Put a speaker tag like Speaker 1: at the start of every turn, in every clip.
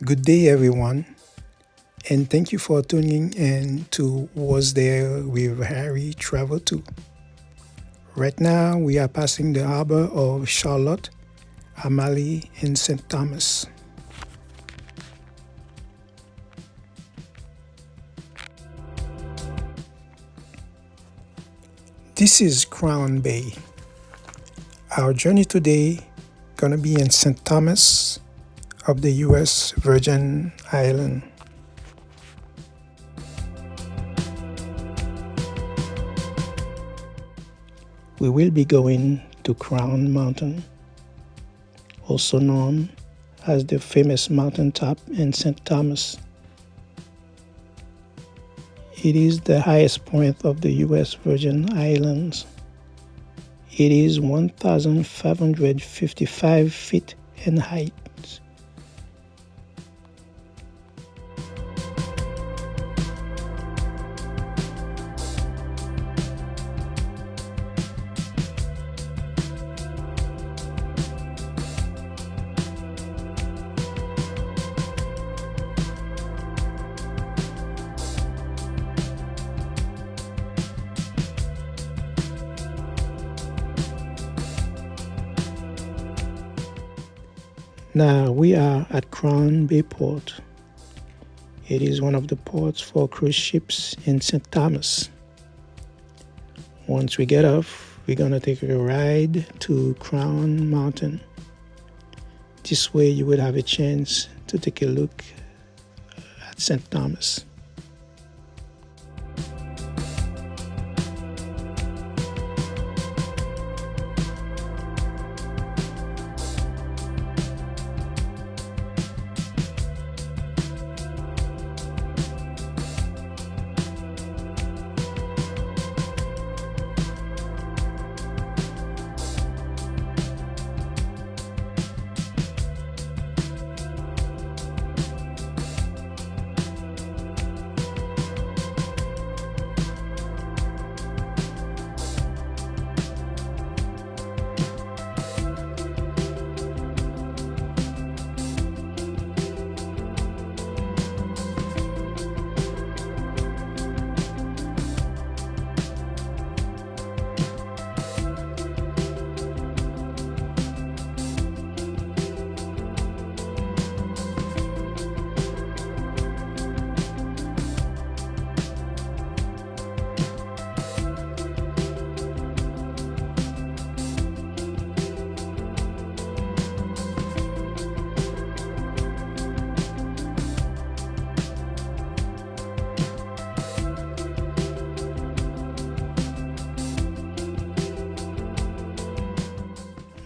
Speaker 1: Good day, everyone, and thank you for tuning in to Was There with Harry Travel To. Right now, we are passing the harbor of Charlotte, Amalie, and St. Thomas. This is Crown Bay. Our journey today gonna be in St. Thomas of the US Virgin Island. We will be going to Crown Mountain, also known as the famous mountaintop in St. Thomas. It is the highest point of the US Virgin Islands. It is 1,555 feet in height. Now we are at Crown Bay Port. It is one of the ports for cruise ships in St. Thomas. Once we get off, we're gonna take a ride to Crown Mountain. This way you would have a chance to take a look at St. Thomas.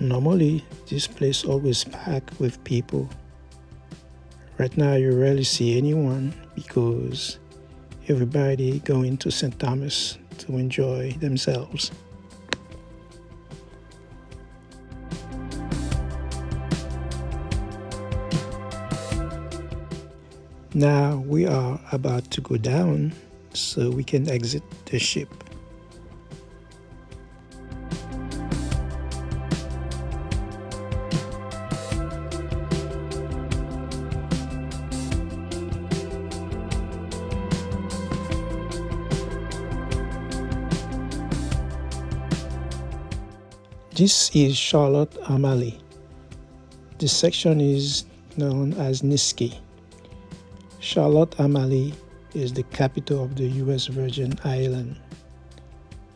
Speaker 1: Normally, this place always packed with people. Right now, you rarely see anyone because everybody going to St. Thomas to enjoy themselves. Now we are about to go down so we can exit the ship. This is Charlotte Amalie. This section is known as Niski. Charlotte Amalie is the capital of the US Virgin Islands.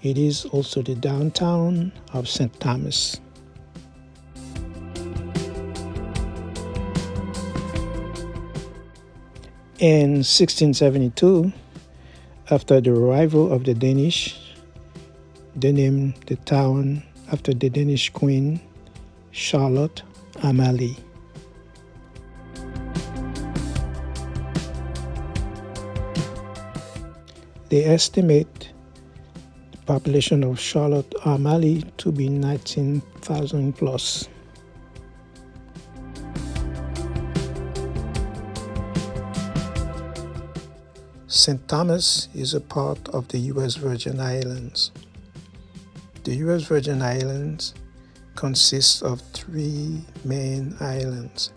Speaker 1: It is also the downtown of St. Thomas. In 1672, after the arrival of the Danish, they named the town after the Danish queen, Charlotte Amalie. They estimate the population of Charlotte Amalie to be 19,000 plus. St. Thomas is a part of the US Virgin Islands. The US Virgin Islands consists of three main islands: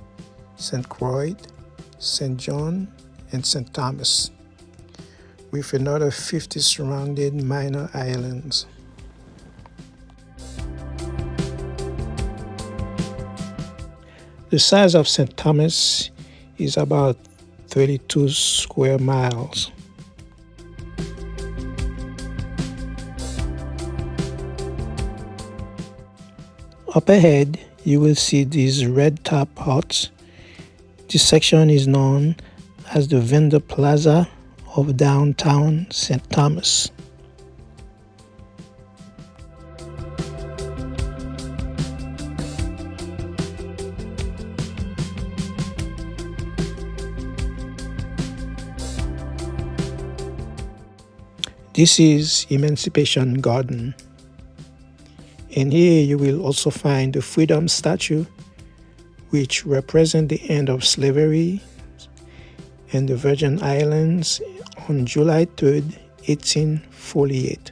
Speaker 1: St. Croix, St. John, and St. Thomas, with another 50 surrounding minor islands. The size of St. Thomas is about 32 square miles. Up ahead, you will see these red top huts. This section is known as the Vendor Plaza of downtown St. Thomas. This is Emancipation Garden. And here you will also find the Freedom Statue, which represents the end of slavery in the Virgin Islands on July 3rd, 1848.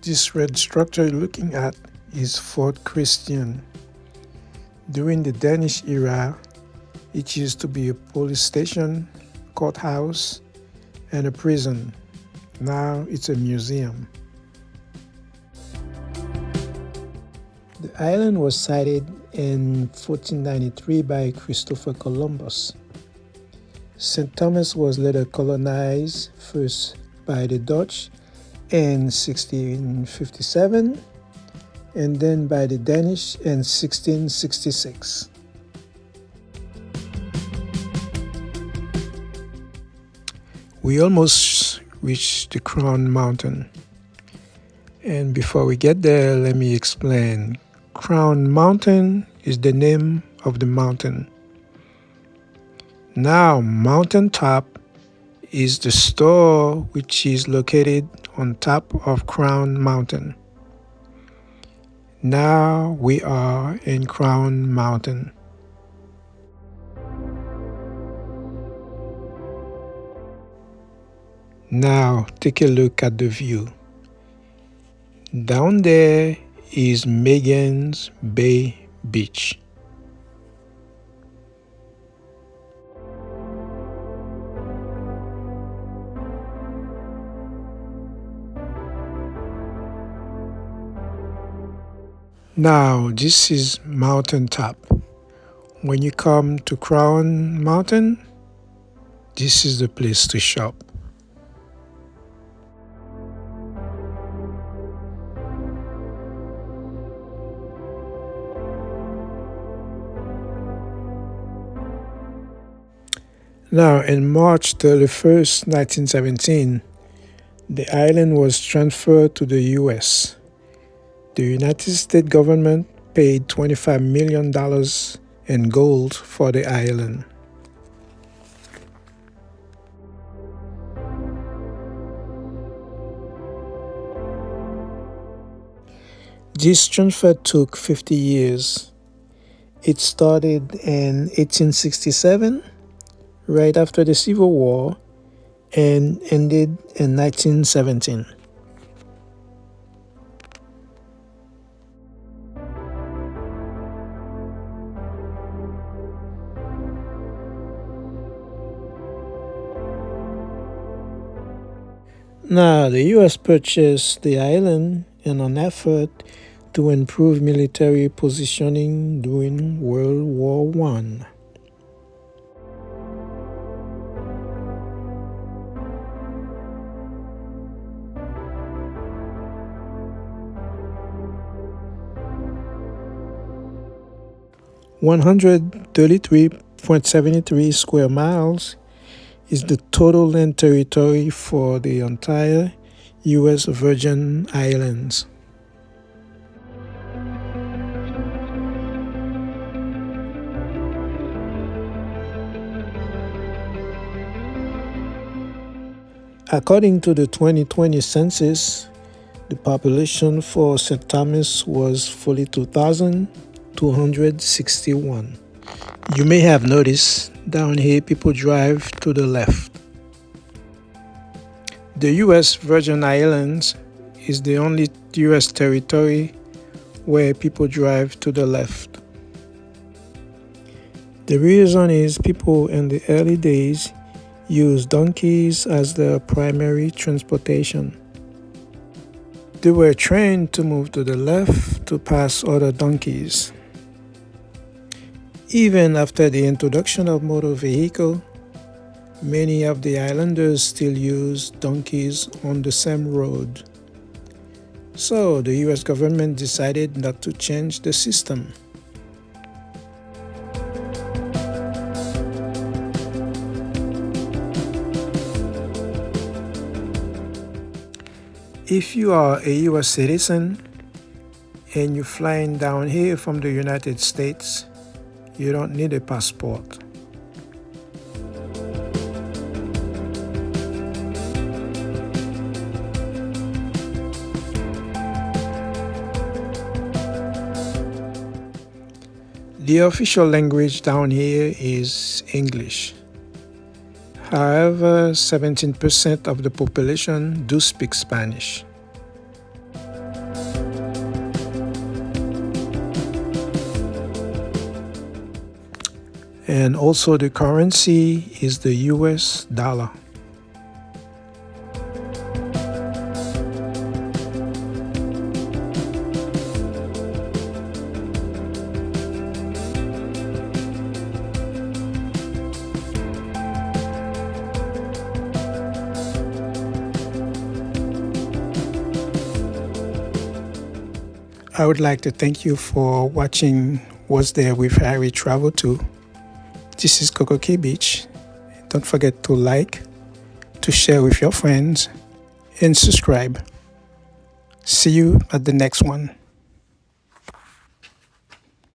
Speaker 1: This red structure you're looking at is Fort Christian. During the Danish era, it used to be a police station, courthouse, and a prison. Now it's a museum. The island was sighted in 1493 by Christopher Columbus. St. Thomas was later colonized first by the Dutch in 1657 and then by the Danish in 1666. We almost reached the Crown Mountain. And before we get there, let me explain. Crown Mountain is the name of the mountain. Now, Mountain Top is the store which is located on top of Crown Mountain. Now we are in Crown Mountain. Now take a look at the view. Down there is Megan's Bay Beach. Now this is Mountain Top. When you come to Crown Mountain, this is the place to shop. Now, in March 31st, 1917, the island was transferred to the U.S. The United States government paid $25 million in gold for the island. This transfer took 50 years. It started in 1867, right after the Civil War, and ended in 1917. Now, the U.S. purchased the island in an effort to improve military positioning during World War I. $133.73 square miles is the total land territory for the entire U.S. Virgin Islands. According to the 2020 census, the population for St. Thomas was 42,261. You may have noticed down here people drive to the left. The U.S. Virgin Islands is the only U.S. territory where people drive to the left. The reason is people in the early days used donkeys as their primary transportation. They were trained to move to the left to pass other donkeys. Even after the introduction of motor vehicle, many of the islanders still use donkeys on the same road. So the US government decided not to change the system. If you are a US citizen and you're flying down here from the United States, you don't need a passport. The official language down here is English. However, 17% of the population do speak Spanish. And also the currency is the US dollar. I would like to thank you for watching What's There with Harry Travel To. This is Coco Key Beach. Don't forget to like, to share with your friends, and subscribe. See you at the next one.